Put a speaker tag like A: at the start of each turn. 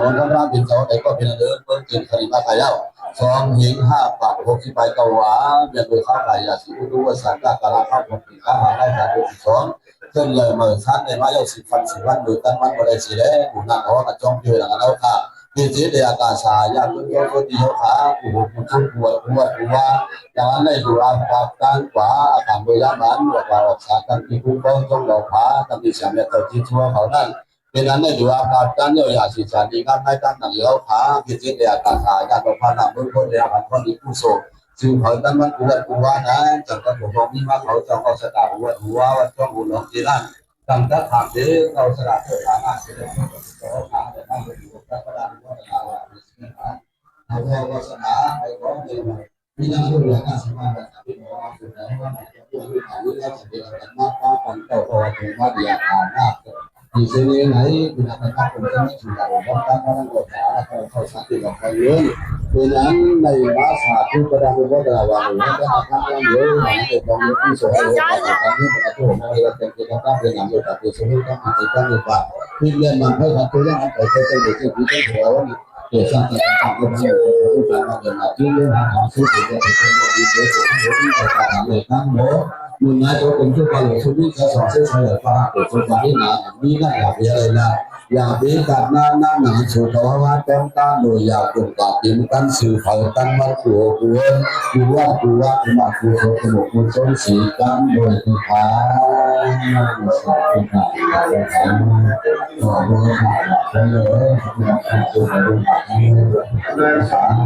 A: นก็รับเป็นเจ้าแต่ก็เป็นเดินเพิ่มเติมคดีมาขายาวสองหิงห้าปาก60 ใบเกาหวาเบียดโดยข้าวไก่ยาสีอุดุวสันตากาลาข้าวผลปีข้าวหาได้จาก12ขึ้นเลยเมื่อชั้นในมาเยา10 วันโดยตั้งมันบริสุทธิ์แล้วหมู่นักเขากระจองเกลือหลังเราค่ะที่จีเดียกาศายาคุณโยคนที่เขาขาผู้บุกผู้ปวดหัวอย่างนั้นในดูอาการการขวาอาการโดยยามันหรือว่ารักษาการที่ผู้บ้องต้องหลอกผาทำที่เสียเมตตาที่ชั่วเขานั้นเป็นนั้นในดูอาการการเยียวยาศีรษะดีการให้การหนังเลี้ยวขาที่จีเดียกาศายาตัวพานาบุญคนเดียกันคนที่ผู้โศกซึ่งเขาตั้งมันกูได้กูว่านะจากการปกครองนี่มาเขาจะเอาสตาร์หัวว่าช่องหุ่นหลงที่นั่นตั้งแต่ถามเด็กเราสตาร์ตัวฐานะเสด็จต่อมาแต่ตั้งเป็นพระประธานว่าสตาร์ว่าเอาแค่วาสนาไอ้ของเดียวที่นั่งดูแลการสมาธิที่บอกว่าสุดท้ายว่าผู้ที่ถ่ายรูปแล้วจะเป็นกันมากกว่าคนเก่าตัวถึงว่าเดียร์ผ่านมากที่เสน่ห์ไหนคุณภาพคนที่ไม่ถูกต้องต้องตั้งต้องกดขาแล้วเข้าสังเกตกับคนเยอะเพราะนั้นในภาษาที่ประดานว่าแต่ว่าหนูจะมาทำงานเยอะหลังจากตอนนี้ที่สวยเลยแต่ตอนนี้ประตูมาเลยเป็นกิจกรรมเป็นงานอยู่แต่ที่สวยต้องกิจกรรมอยู่ป่ะที่เรียนมันให้ทำตัวอย่างไปเป็นเด็กที่ที่หัวว่าเกิดสร้างแต่ต่างๆก็ไม่ได้รู้จักมาเดินมาที่เรื่องหาซื้อถึงจะเป็นดีเด็กที่ต่างๆเลยทั้งหมดมึงนะตัวเป็นทุกคนเลยทุกที่จะสอนเส้นสายฟ้าเกิดคนที่หนานี่น่าอยากเรียนเลยนะอยากเป็นกับหน้าหนังสู่ตัวว่าต้องการโดยอยากเป็นกับเป็นกันสื่อเผาตั้งมาขัวกวนกูว่ามากูโสมกูสมศรีกันโดยที่พาสัตว์ต่างๆต่างๆก็โดยผ่านไปเลยตัวโดยผ่าน